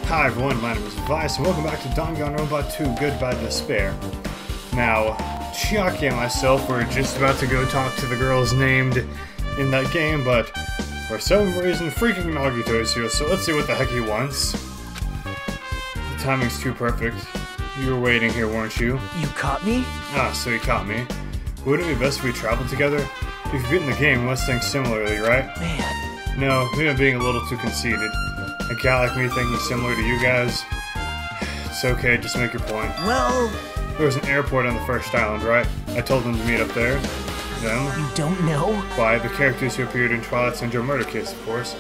Hi everyone, my name is Vyse, and welcome back to Danganronpa 2 Goodbye Despair. Now, Chiaki and myself were just about to go talk to the girls named in that game, but for some reason, freaking Nagito is here, so let's see what the heck he wants. The timing's too perfect. You were waiting here, weren't you? You caught me? Ah, so you caught me. Wouldn't it be best if we traveled together? If you've beaten the game, we must think similarly, right? Man. No, maybe I'm being a little too conceited. A guy like me thinking similar to you guys? It's okay, just make your point. Well... There was an airport on the first island, right? I told them to meet up there. Them? You don't know? Why, the characters who appeared in Twilight Syndrome murder case, of course.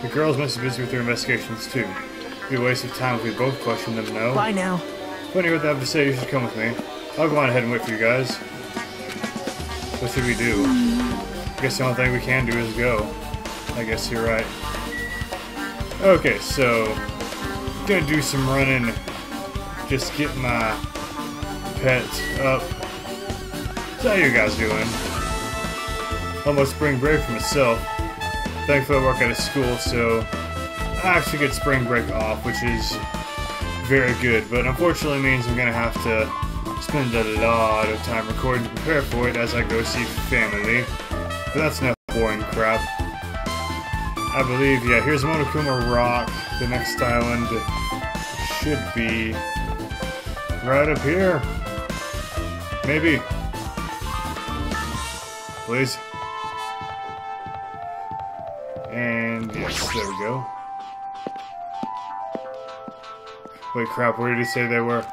The girls must be busy with their investigations, too. It'd be a waste of time if we both questioned them, no? Bye now. When you hear what they have to say, you should come with me. I'll go on ahead and wait for you guys. What should we do? I guess the only thing we can do is go. I guess you're right. Okay, so gonna do some running. Just get my pets up. So how you guys doing? Almost spring break for myself. Thankfully I work at a school, so I actually get spring break off, which is very good. But unfortunately means I'm gonna have to spend a lot of time recording to prepare for it as I go see family. But that's enough boring crap. I believe, yeah, here's Monokuma Rock. The next island should be right up here. Maybe. Please. And yes, there we go. Wait, crap, where did he say they were?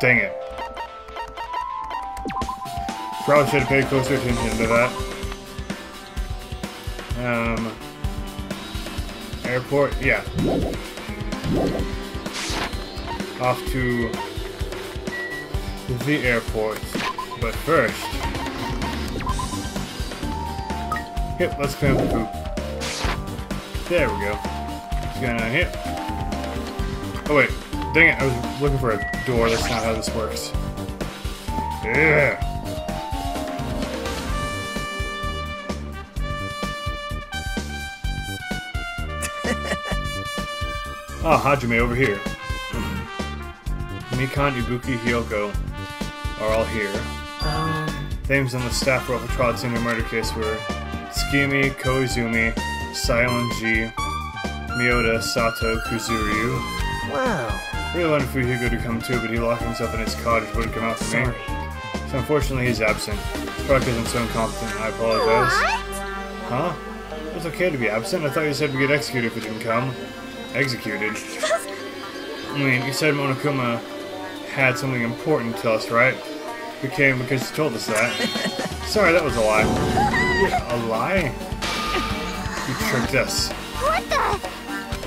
Dang it. Probably should have paid closer attention to that. Airport, yeah. Off to the airport. But first, yep, let's clean up the poop. There we go. Just gonna hit. Oh wait, dang it! I was looking for a door. That's not how this works. Yeah. Ah, Hajime over here. Mikan, Ibuki, Hyoko are all here. Names on the staff roll for Twilight Syndrome murder case were Tsukimi, Koizumi, Silent G, Miyota, Sato, Kuzuryu. Wow. Really wanted Fuhigo to come too, but he locked himself in his cottage, wouldn't come out for me. So unfortunately he's absent. It's probably because I'm so incompetent, I apologize. Huh? It's okay to be absent? I thought you said we get executed if we didn't come. Executed? I mean, you said Monokuma had something important to tell us, right? We came because you told us that. Sorry, that was a lie. Yeah, a lie? You tricked us. What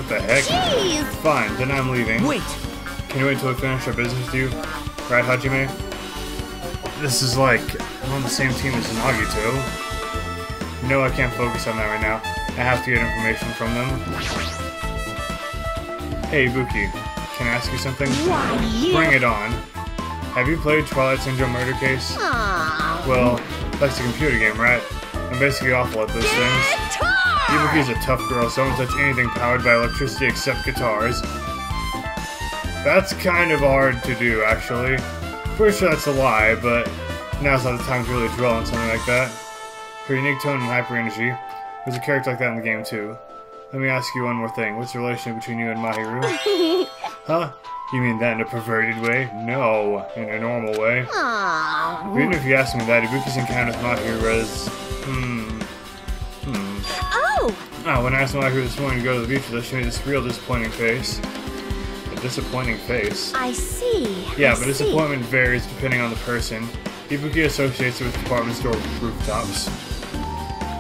the heck? Jeez. Fine, then I'm leaving. Wait! Can you wait until we finish our business with you? Right, Hajime? This is like, I'm on the same team as Nagito. No, I can't focus on that right now. I have to get information from them. Hey, Ibuki, can I ask you something? Why, Bring it on. Have you played Twilight Syndrome Murder Case? Aww. Well, that's a computer game, right? I'm basically awful at those things. Ibuki's a tough girl, so I won't touch anything powered by electricity except guitars. That's kind of hard to do, actually. Pretty sure that's a lie, but now's not the time to really dwell on something like that. Her unique tone and hyper energy. There's a character like that in the game, too. Let me ask you one more thing. What's the relation between you and Mahiru? Huh? You mean that in a perverted way? No, in a normal way. Aww. Even if you ask me that, Ibuki's encounter with Mahiru is... Oh, when I asked Mahiru this morning to go to the beach with us, she made this real disappointing face. A disappointing face? I see. Yeah, but disappointment varies depending on the person. Ibuki associates it with department store rooftops.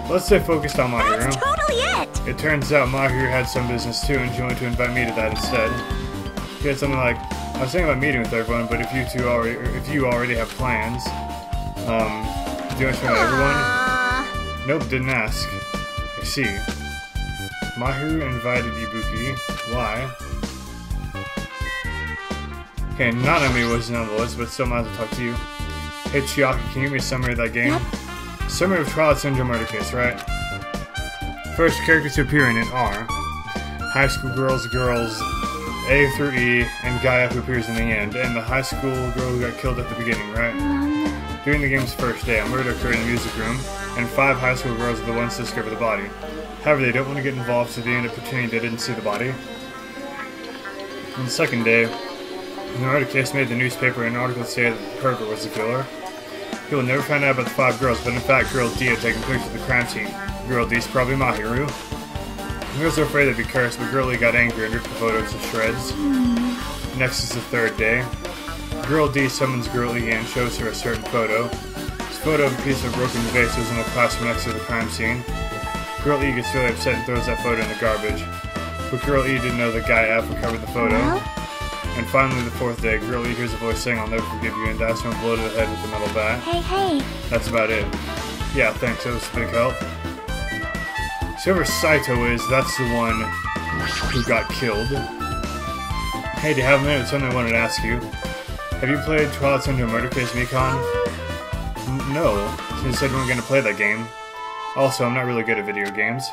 Let's stay focused on Mahiru. That's totally it. It turns out Mahiru had some business too, and she wanted to invite me to that instead. She had something like, I was thinking about meeting with everyone, but if you already have plans, do you want to show everyone? Nope, didn't ask. I see. Mahiru invited Ibuki. Why? Okay, Nanami wasn't on the list, but still might as well talk to you. Hey Chiaki, can you give me a summary of that game? Yep. Summary of Twilight Syndrome murder case, right? First, characters who appear in it are high school girls, A through E, and Gaia who appears in the end, and the high school girl who got killed at the beginning, right? During the game's first day, a murder occurred in the music room, and 5 high school girls are the ones to discover the body. However, they don't want to get involved, so they end up pretending they didn't see the body. On the second day, the murder case made the newspaper, and an article said that the pervert was the killer. People never found out about the 5 girls, but in fact, Girl D had taken pictures of the crime scene. Girl D's probably Mahiru. The girls were afraid they'd be cursed, but Girl E got angry and ripped the photos to shreds. Next is the third day. Girl D summons Girl E and shows her a certain photo. This photo of a piece of broken vase was in the classroom next to the crime scene. Girl E gets really upset and throws that photo in the garbage. But Girl E didn't know that Guy F recovered the photo. And finally, the fourth day, Girl E hears a voice saying, "I'll never forgive you," and dashes him a blow to the head with a metal bat. Hey. That's about it. Yeah, thanks, that was a big help. So whoever Saito is, that's the one who got killed. Hey, do you have a minute? Something I wanted to ask you. Have you played Twilight Syndrome Murder Case Mekon? No, since you said we weren't going to play that game. Also, I'm not really good at video games.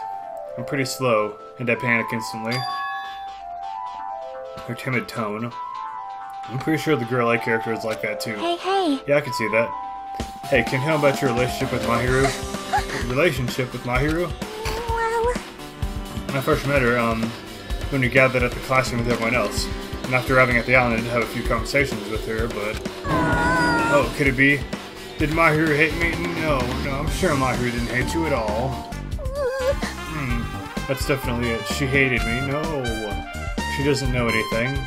I'm pretty slow, and I panic instantly. Her timid tone. I'm pretty sure the Girl A character is like that too. Hey. Yeah, I can see that. Hey, can you tell me about your relationship with Mahiru? Well... When I first met her, when we gathered at the classroom with everyone else. And after arriving at the island, I did have a few conversations with her, but... Oh, could it be? Did Mahiru hate me? No, I'm sure Mahiru didn't hate you at all. That's definitely it. She hated me. No. She doesn't know anything.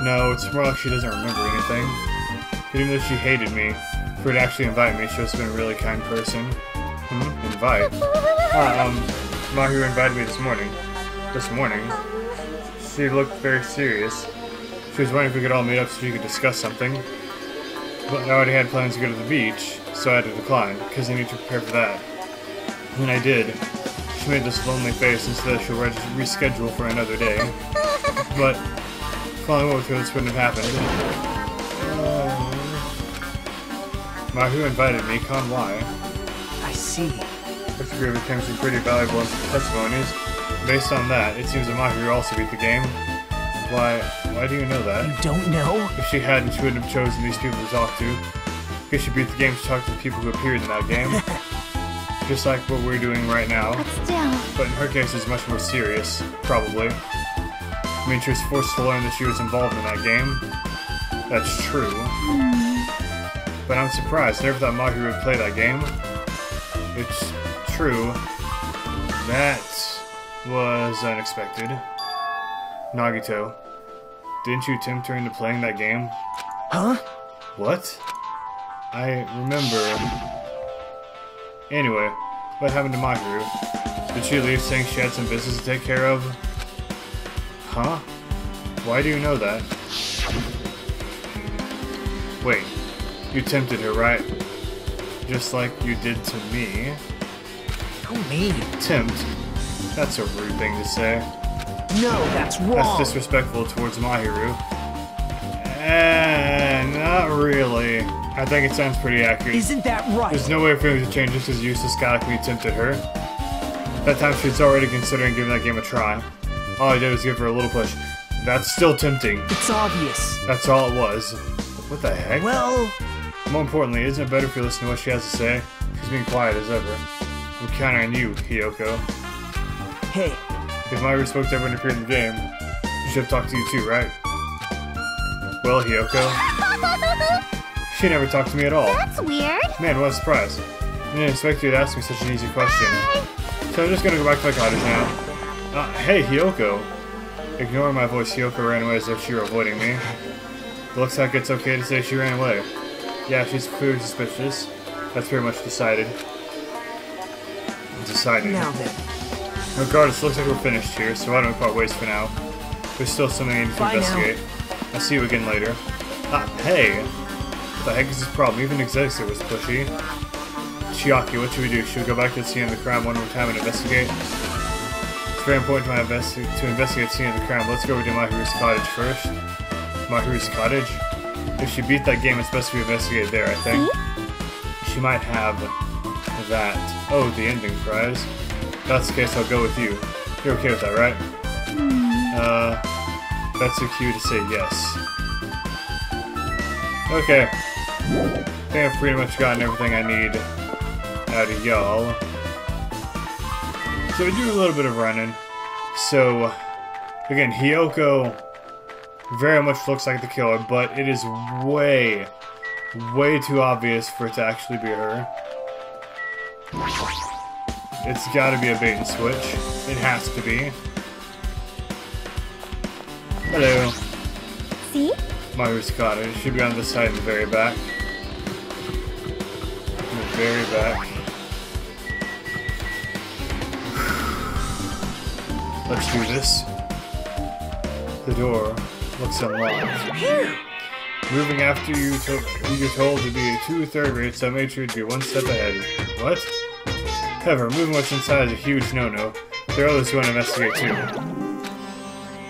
No, it's more like she doesn't remember anything. But even though she hated me, for her to actually invite me, she must have been a really kind person. Invite? Mahiru invited me this morning. She looked very serious. She was wondering if we could all meet up so we could discuss something. But I already had plans to go to the beach, so I had to decline, because I need to prepare for that. When I did, she made this lonely face and said she'll reschedule for another day. But, following with her, this wouldn't have happened. Mahiru invited me, why? I see. This agreement became some pretty valuable testimonies. Based on that, it seems that Mahiru also beat the game. Why do you know that? You don't know? If she hadn't, she wouldn't have chosen these people to talk to. Because she beat the game to talk to the people who appeared in that game. Just like what we're doing right now. But still... But in her case, it's much more serious, probably. I mean, she was forced to learn that she was involved in that game. That's true. But I'm surprised. I never thought Mahiru would play that game. It's true. That was unexpected. Nagito, didn't you tempt her into playing that game? Huh? What? I remember... Anyway, what happened to Mahiru? Did she leave saying she had some business to take care of? Huh? Why do you know that? Wait, you tempted her, right? Just like you did to me? Don't mean. Tempt? That's a rude thing to say. No, that's wrong. That's disrespectful towards Mahiru. Not really. I think it sounds pretty accurate. Isn't that right? There's no way for him to change just as useless guy like me tempted her. That time she was already considering giving that game a try. All I did was give her a little push. That's still tempting. It's obvious. That's all it was. What the heck? Well... More importantly, isn't it better if you listen to what she has to say? She's being quiet as ever. I'm counting on you, Hiyoko. Hey. If Mahiru spoke to everyone who appeared in the game, she should have talked to you too, right? Well, Hiyoko. She never talked to me at all. That's weird. Man, what a surprise. I didn't expect you to ask me such an easy question. So I'm just gonna go back to my cottage now. Hey, Hiyoko. Ignoring my voice, Hiyoko ran away as if she were avoiding me. It looks like it's okay to say she ran away. Yeah, she's clearly suspicious. That's pretty much decided. Now then. Regardless, it looks like we're finished here, so why don't we part ways for now? There's still something I need to investigate. I'll see you again later. Hey! What the heck is this problem? Even Executive was pushy. Chiaki, what should we do? Should we go back to the scene of the crime one more time and investigate? It's very important to investigate the scene of the crime. Let's go over to Mahiru's cottage first. Mahiru's cottage? If she beat that game, it's best we investigate there, I think. She might have that. Oh, the ending prize. If that's the case, I'll go with you. You're okay with that, right? That's a cue to say yes. Okay. I think I've pretty much gotten everything I need out of y'all. So we do a little bit of running. So, again, Hiyoko very much looks like the killer, but it is way too obvious for it to actually be her. It's gotta be a bait and switch. It has to be. Hello. See? Maru's got it. It should be on this side in the very back. In the very back. Let's do this. The door looks unlocked. Moving after you're told to be a 2 third rate, so make sure to be 1 step ahead. What? However, moving what's inside is a huge no-no. There are others who want to investigate too.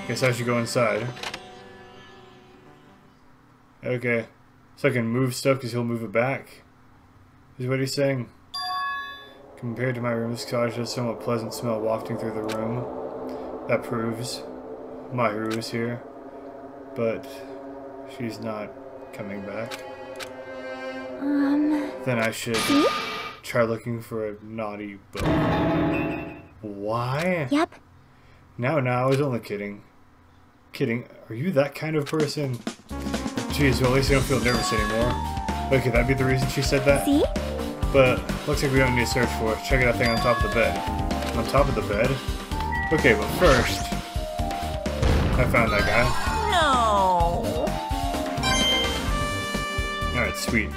Guess I should go inside. Okay. So I can move stuff because he'll move it back? Is what he's saying. Compared to my room, this cottage has a somewhat pleasant smell wafting through the room. That proves Mahiru is here. But she's not coming back. Then I should try looking for a naughty book. Why? Yep. No, I was only kidding. Kidding. Are you that kind of person? Jeez, well at least I don't feel nervous anymore. Wait, could that be the reason she said that? See? But looks like we don't need to search for it. Check that thing on top of the bed. On top of the bed? Okay, but first, I found that guy. No. Alright, sweet.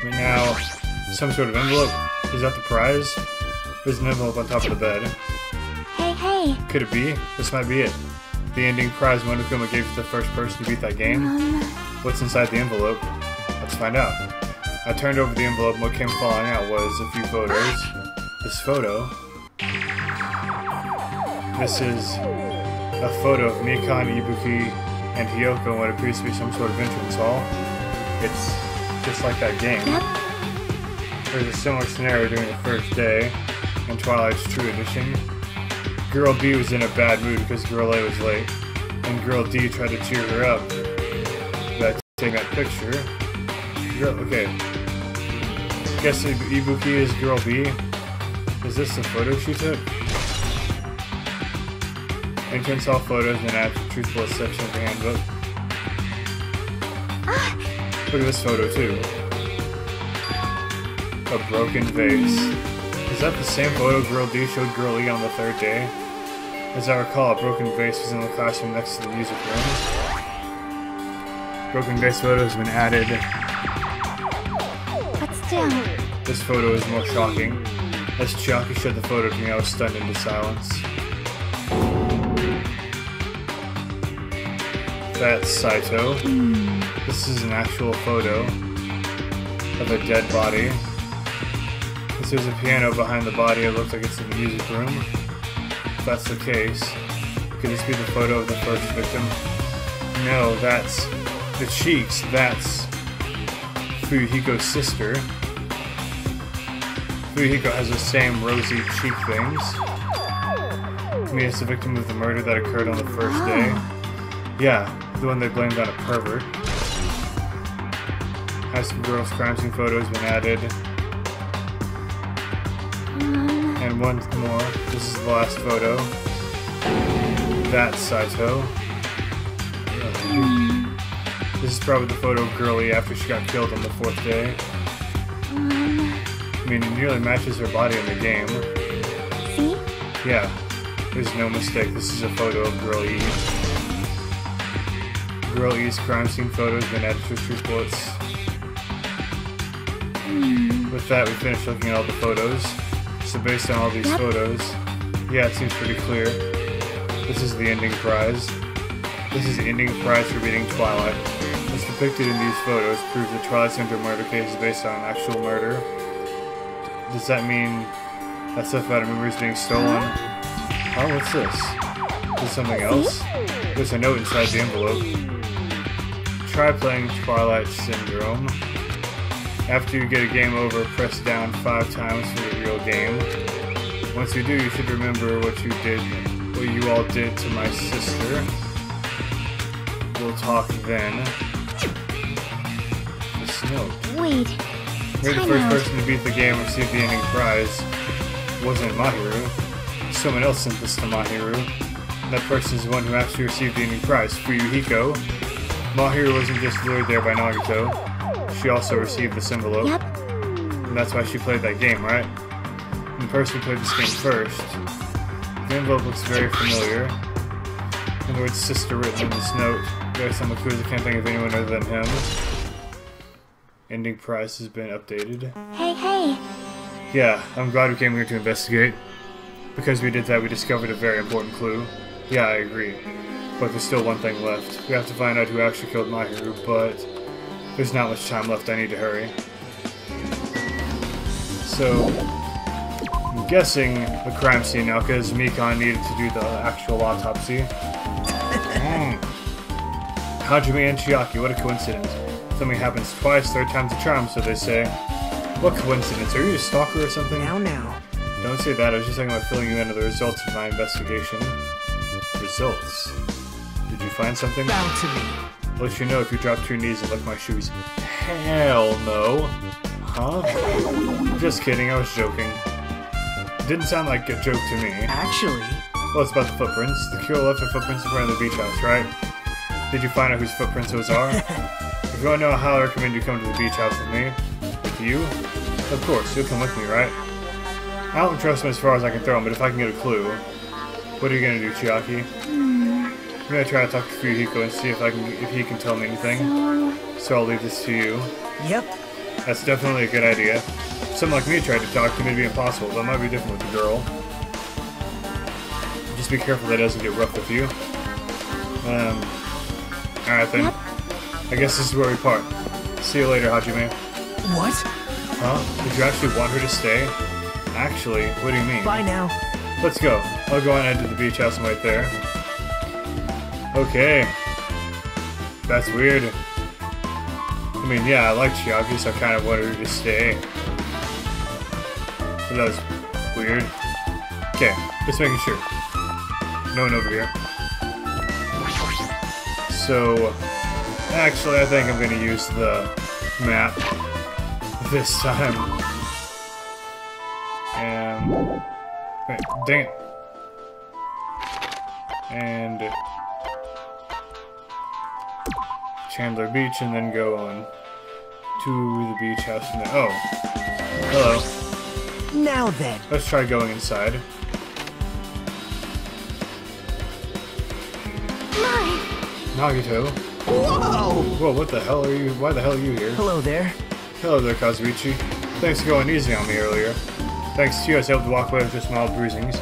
But now, some sort of envelope. Is that the prize? There's an envelope on top of the bed. Hey. Could it be? This might be it. The ending prize Monokuma gave to the first person to beat that game. What's inside the envelope? Let's find out. I turned over the envelope and what came falling out was a few photos. This photo. This is a photo of Mikan, Ibuki, and Hiyoko in what appears to be some sort of entrance hall. It's just like that game. There's a similar scenario during the first day in Twilight's True Edition. Girl B was in a bad mood because Girl A was late, and Girl D tried to cheer her up by taking that picture. Okay. Guess Ibuki is Girl B. Is this the photo she took? Entrance hall photos and add to the truthful section of the handbook. Look at this photo too. A broken vase. Is that the same photo Girl D showed Girl E on the 3rd day? As I recall, a broken vase was in the classroom next to the music room. Broken vase photo has been added. But still. This photo is more shocking. As Chiaki showed the photo to me, I was stunned into silence. That's Saito. This is an actual photo of a dead body. There's a piano behind the body. It looks like it's in the music room. If that's the case, could this be the photo of the first victim? No, that's the cheeks. That's Fuyuhiko's sister. Fuyuhiko has the same rosy cheek things. I mean, it's the victim of the murder that occurred on the first day. Yeah, the one they blamed on a pervert. High school girls' crime scene photo has been added. And one more. This is the last photo. That's Saito. This is probably the photo of Girlie after she got killed on the 4th day. I mean, it nearly matches her body in the game. See? Yeah, there's no mistake. This is a photo of Girl E. Girl E's crime scene photo has been added to truth bullets. With that, we finished looking at all the photos. So based on all these photos, yeah, it seems pretty clear. This is the ending prize. This is the ending prize for beating Twilight. What's depicted in these photos proves the Twilight Syndrome murder case is based on an actual murder. Does that mean that stuff about a memory is being stolen? Oh, what's this? Is this something else? There's a note inside the envelope. Try playing Twilight Syndrome. After you get a game over, press down 5 times for the real game. Once you do, you should remember what you all did to my sister. We'll talk then. This note. Wait. You're the Time first out. person to beat the game and receive the ending prize. It wasn't Mahiru. Someone else sent this to Mahiru. And that person is the one who actually received the ending prize. For Yuhiko, Mahiru wasn't just lured there by Nagito. She also received this envelope. Yep. And that's why she played that game, right? And the person who played this game first. The envelope looks very familiar. And the word sister written in this note. Based on the clues, I can't think of anyone other than him. Ending prize has been updated. Hey, hey. Yeah, I'm glad we came here to investigate. Because we did that, we discovered a very important clue. Yeah, I agree. But there's still one thing left. We have to find out who actually killed Mahiru, but there's not much time left. I need to hurry. So, I'm guessing the crime scene now, because Mikon needed to do the actual autopsy. Hajime and Chiaki, what a coincidence. Something happens twice, third time's a charm, so they say. What coincidence? Are you a stalker or something? Now. Don't say that, I was just talking about filling you in on the results of my investigation. Results? Did you find something? Bow to me. I'll let you know if you drop to your knees and lick my shoes. Hell no. Huh? Just kidding, I was joking. Didn't sound like a joke to me. Actually, Well, it's about the footprints. The killer left the footprints in front of the beach house, right? Did you find out whose footprints those are? If you want to know how, I recommend you come to the beach house with me. With you? Of course, you'll come with me, right? I don't trust him as far as I can throw him, but if I can get a clue... What are you gonna do, Chiaki? I'm gonna try to talk to Fuyuhiko and see if he can tell me anything. So I'll leave this to you. yep. That's definitely a good idea. Someone like me tried to talk to me, it'd be impossible, but it might be different with the girl. Just be careful that it doesn't get rough with you. Alright then. Yep. I guess this is where we part. See you later, Hajime. What? Huh? Did you actually want her to stay? Actually, what do you mean? Bye now. Let's go. I'll go on ahead to the beach house and wait there. Okay. That's weird. I mean, yeah, I like Chiaki, so I kind of wanted her to stay. But that was weird. Okay, just making sure. No one over here. So, actually, I think I'm going to use the map this time. And... Wait, dang it. And... Chandler Beach, and then go on to the beach house. And then, oh. Hello. Now then. Let's try going inside. My. Nagito. Whoa! Whoa, what the hell are you? Why the hell are you here? Hello there. Hello there, Kazuichi. Thanks for going easy on me earlier. Thanks to you, I was able to walk away with just mild bruisings.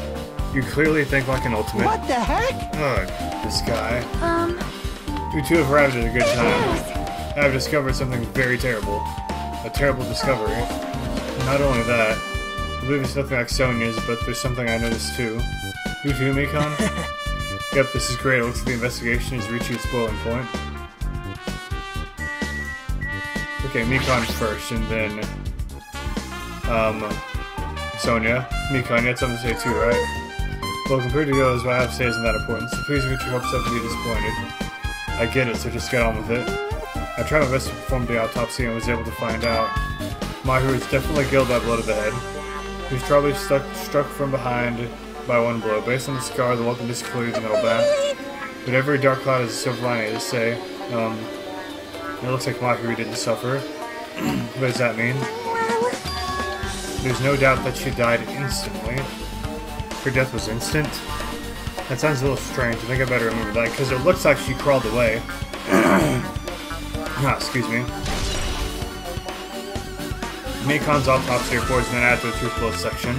You clearly think like an ultimate. What the heck? Ugh, this guy. You two have arrived at a good time. I have discovered something very terrible. A terrible discovery. Not only that, I believe it's nothing like Sonya's, but there's something I noticed too. You too, Mikon? Yep, this is great. It looks like the investigation is reaching its boiling point. Okay, Mikon first, and then... Sonya. Mikon, you had something to say too, right? Well, compared to the others, what I have to say isn't that important, so please get your hopes up and be disappointed. I get it, so just get on with it. I tried my best to perform the autopsy and was able to find out. Mahiru is definitely killed by blow to the head. He was probably struck from behind by one blow. Based on the scar, the weapon is clearly the metal bat. But every dark cloud has a silver lining, to say. It looks like Mahiru didn't suffer. What does that mean? There's no doubt that she died instantly. Her death was instant? That sounds a little strange. I think I better remember that, because it looks like she crawled away. Excuse me. Mikon's autopsy report has been added to the truth blood section.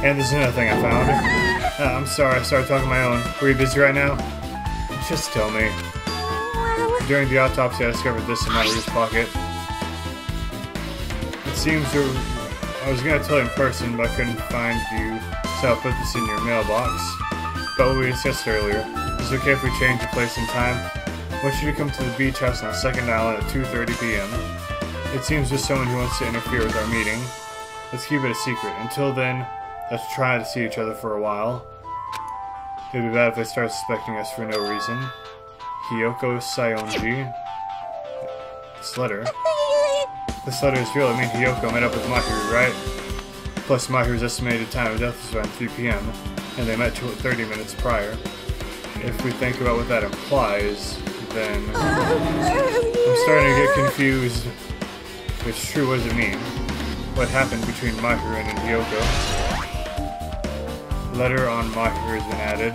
And there's another thing I found. I'm sorry, I started talking my own. Were you busy right now? Just tell me. During the autopsy, I discovered this in Mahiru's pocket. It seems I was going to tell you in person, but I couldn't find you, so I put this in your mailbox. But what we discussed earlier, is it okay if we change the place and time? I want you to come to the beach house on 2nd Island at 2:30 p.m. It seems there's someone who wants to interfere with our meeting. Let's keep it a secret. Until then, let's try to see each other for a while. It'd be bad if they start suspecting us for no reason. Hiyoko Sayonji. This letter is real. I mean, Hiyoko met up with Mahiru, right? Plus, Mahiru's estimated time of death is around 3 p.m., and they met 30 minutes prior. If we think about what that implies, then I'm starting to get confused. If it's true, what does it mean? What happened between Mahiru and Hiyoko? Letter on Mahiru has been added.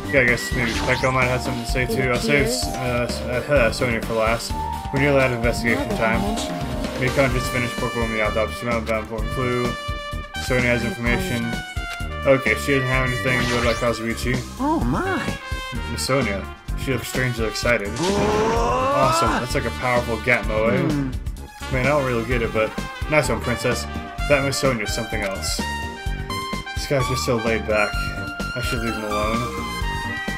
Okay, I guess maybe Peko might have something to say too. I'll save Sonia for last. We're nearly out of investigation time. Mikon just finished performing the autopsy. She might have important clue. Sonia has information. Okay, she doesn't have anything good like Kazuichi. Oh my! Miss Sonia, she looks strangely excited. Awesome, that's like a powerful Gatmo, eh? Man, I don't really get it, but nice one, princess. That Miss Sonia's something else. This guy's just so laid back. I should leave him alone.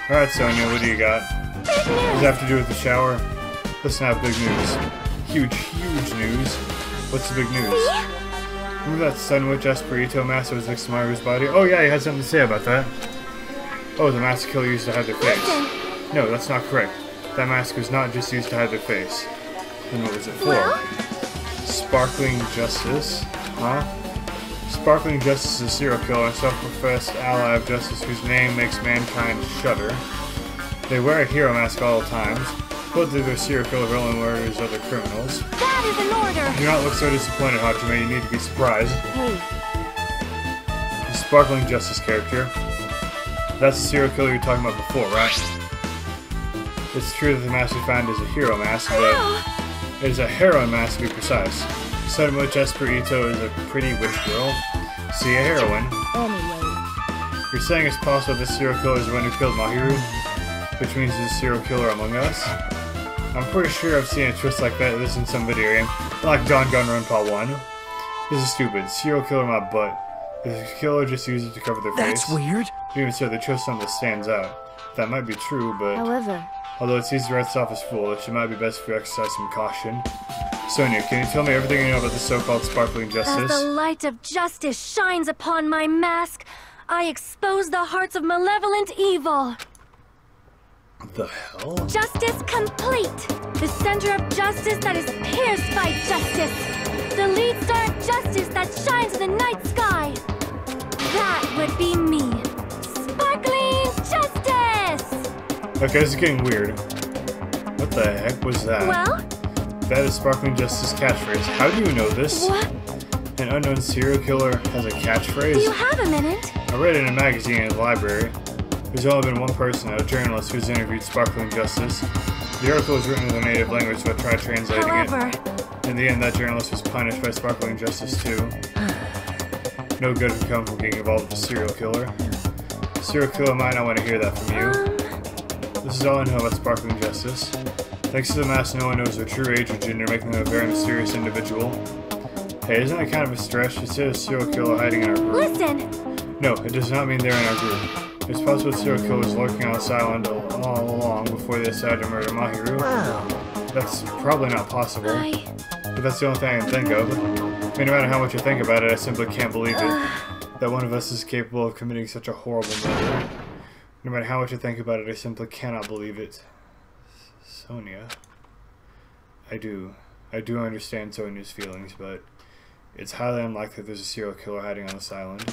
Alright, Sonia, what do you got? Does it have to do with the shower? Listen, I have big news. Huge, huge news. What's the big news? Remember that Sunwitch Esperito mask that was next to Maru's body? Oh yeah, you had something to say about that. Oh, the mask killer used to hide their face. No, that's not correct. That mask was not just used to hide their face. Then what was it for? Sparkling Justice? Huh? Sparkling Justice is a serial killer and self-professed ally of justice whose name makes mankind shudder. They wear a hero mask all the times. Supposedly they're serial killer villain murderers other criminals. That is an order! Do not look so disappointed, Hajime. You need to be surprised. Hey. The Sparkling Justice character. That's the serial killer you were talking about before, right? It's true that the mask we found is a hero mask, but it is a heroine mask to be precise. Sunwitch Esperito is a pretty witch girl. See, a heroine. Anyway. You're saying it's possible this serial killer is the one who killed Mahiru? Which means he's a serial killer among us? I'm pretty sure I've seen a twist like that in some video game. Like Danganronpa 1. This is stupid. Serial killer my butt. The killer just uses it to cover their face. That's weird. Even so, they chose something that stands out. That might be true, but... However... Although it's easy to write stuff as foolish, it might be best if you exercise some caution. Sonia, can you tell me everything you know about the so-called Sparkling Justice? As the light of justice shines upon my mask, I expose the hearts of malevolent evil. The hell? Justice complete! The center of justice that is pierced by justice! The lead star of justice that shines in the night sky! That would be me! Sparkling Justice! Okay, this is getting weird. What the heck was that? Well? That is Sparkling Justice catchphrase. How do you know this? What? An unknown serial killer has a catchphrase? Do you have a minute? I read it in a magazine in the library. There's only been one person, a journalist, who's interviewed Sparkling Justice. The article was written in their native language, so I tried translating it. In the end, that journalist was punished by Sparkling Justice too. No good can come from getting involved with a serial killer. Serial killer might not want to hear that from you. This is all I know about Sparkling Justice. Thanks to the mask, no one knows their true age or gender, making them a very mysterious individual. Hey, isn't that kind of a stretch? It says a serial killer hiding in our group. Listen! No, it does not mean they're in our group. It's possible serial killers lurking on this island all along before they decide to murder Mahiru. That's probably not possible. But that's the only thing I can think of. I mean, no matter how much I think about it, I simply can't believe it. That one of us is capable of committing such a horrible murder. No matter how much I think about it, I simply cannot believe it. Sonia. I do understand Sonia's feelings, but it's highly unlikely there's a serial killer hiding on this island.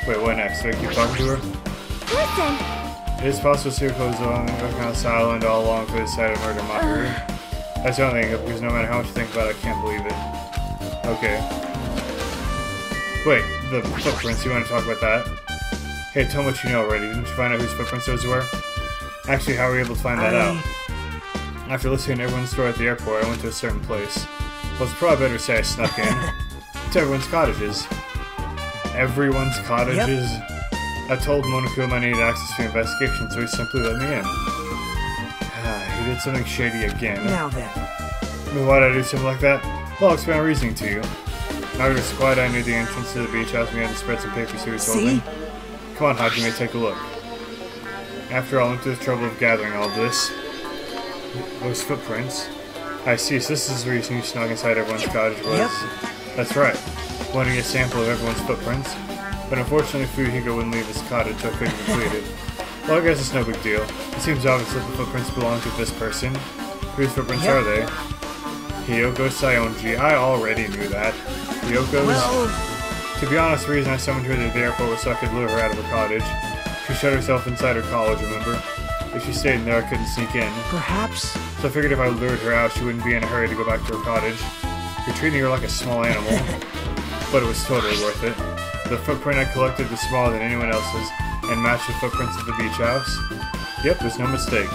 Wait, what next? Do I keep talking to her? Listen! It is possible serial killers are working on this island all along for the side of murder Mahiru. That's the only thing, because no matter how much you think about it, I can't believe it. Okay. Wait, the footprints, you want to talk about that? Hey, tell me what you know already. Didn't you find out whose footprints those were? Actually, how were you able to find that out? After listening to everyone's story at the airport, I went to a certain place. Well, it's probably better to say I snuck in. To everyone's cottages. Everyone's cottages? Yep. I told Monokuma I needed access to the investigation, so he simply let me in. He did something shady again. Now then. Why did I do something like that? Well, I'll explain my reasoning to you. Margaret squad I knew the entrance to the beach house and we had to spread some papers he was holding. Come on, Hajime, take a look. After all, I went through the trouble of gathering all this. Those footprints. I see, so this is the reason you snuck inside everyone's cottage was. Yep. That's right. Want to get a sample of everyone's footprints? But unfortunately, Fujiko wouldn't leave his cottage, so I couldn't complete it. Well, I guess it's no big deal. It seems obvious that the footprints belong to this person. Whose footprints are they? Hiyoko Saionji. I already knew that. Hiyoko's? Well... To be honest, the reason I summoned her to the airport was so I could lure her out of her cottage. She shut herself inside her college, remember? If she stayed in there, I couldn't sneak in. Perhaps... So I figured if I lured her out, she wouldn't be in a hurry to go back to her cottage. You're treating her like a small animal, but it was totally worth it. The footprint I collected was smaller than anyone else's, and matched the footprints at the beach house. Yep, there's no mistake.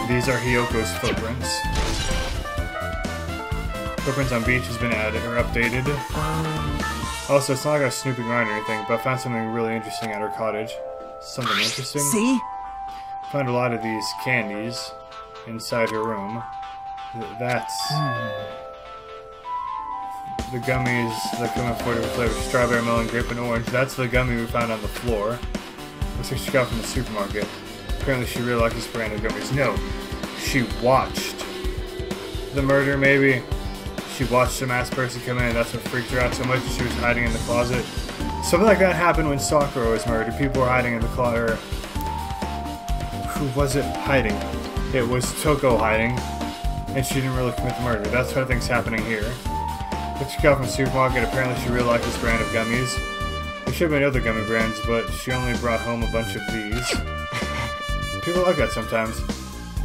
These are Hiyoko's footprints. Footprints on beach has been added or updated. Also, it's not like I was snooping around or anything, but I found something really interesting at her cottage. Something interesting? See? Found a lot of these candies inside her room. That's... The gummies that come in 40 flavors, strawberry, melon, grape, and orange. That's the gummy we found on the floor. Looks like she got from the supermarket. Apparently she really liked this brand of gummies. No, she watched the murder, maybe. She watched some ass person come in, and that's what freaked her out so much that she was hiding in the closet. Something like that happened when Sakura was murdered. People were hiding in the closet. Who was it hiding? It was Toko hiding, and she didn't really commit the murder. That's what I think's happening here. She got from the supermarket. Apparently she really liked this brand of gummies. There should have been other gummy brands, but she only brought home a bunch of these. People like that sometimes.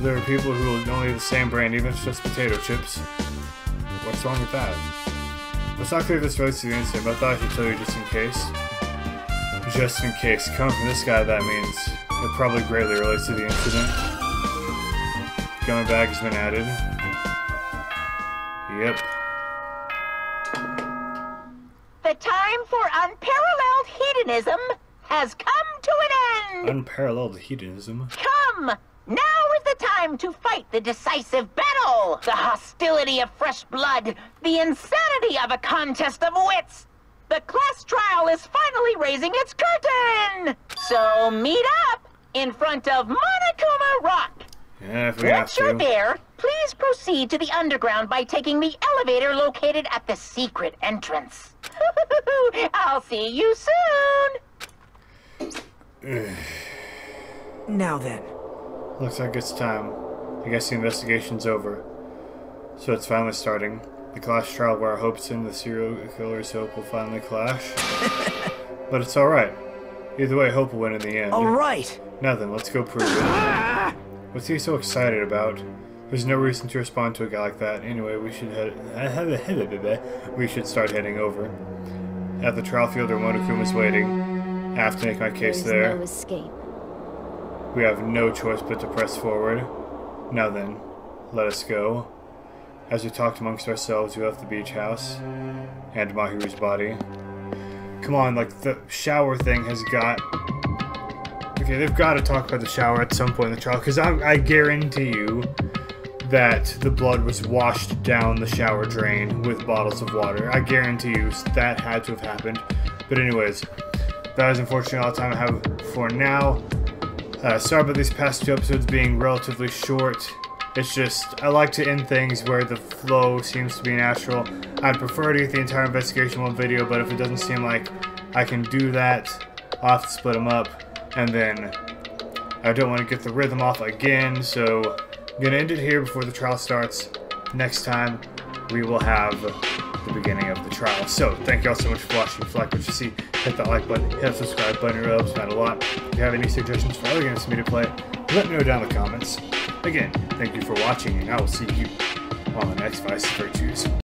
There are people who will only eat the same brand, even if it's just potato chips. What's wrong with that? Well, it's not clear if this relates to the incident, but I thought I should tell you just in case. Just in case. Coming from this guy, that means it probably greatly relates to the incident. Gummy bag has been added. Yep. The time for unparalleled hedonism has come to an end! Unparalleled hedonism? Come! Now is the time to fight the decisive battle! The hostility of fresh blood, the insanity of a contest of wits! The class trial is finally raising its curtain! So meet up in front of Monokuma Rock! Yeah, if we have Once you're there, please proceed to the underground by taking the elevator located at the secret entrance. I'll see you soon! Now then. Looks like it's time. I guess the investigation's over. So it's finally starting. The clash trial where our hopes and the serial killer's hope will finally clash. But it's alright. Either way, hope will win in the end. Alright! Now then, let's go prove it. What's he so excited about? There's no reason to respond to a guy like that. Anyway, we should we should start heading over. At the trial field where Monokuma's waiting. I have to make my case there. No escape. We have no choice but to press forward. Now then, let us go. As we talked amongst ourselves, we left the beach house and Mahiru's body. Come on, like, the shower thing has got... Okay, they've got to talk about the shower at some point in the trial, because I guarantee you that the blood was washed down the shower drain with bottles of water. I guarantee you that had to have happened. But anyways, that is unfortunately all the time I have for now. Sorry about these past two episodes being relatively short. It's just, I like to end things where the flow seems to be natural. I'd prefer to get the entire investigation in one video, but if it doesn't seem like I can do that, I'll have to split them up. And then, I don't want to get the rhythm off again, so I'm going to end it here before the trial starts. Next time, we will have the beginning of the trial. So, thank you all so much for watching. If you like what you see, hit that like button, hit that subscribe button, it really helps me out a lot. If you have any suggestions for other games for me to play, let me know down in the comments. Again, thank you for watching, and I will see you on the next Vyse Virtues.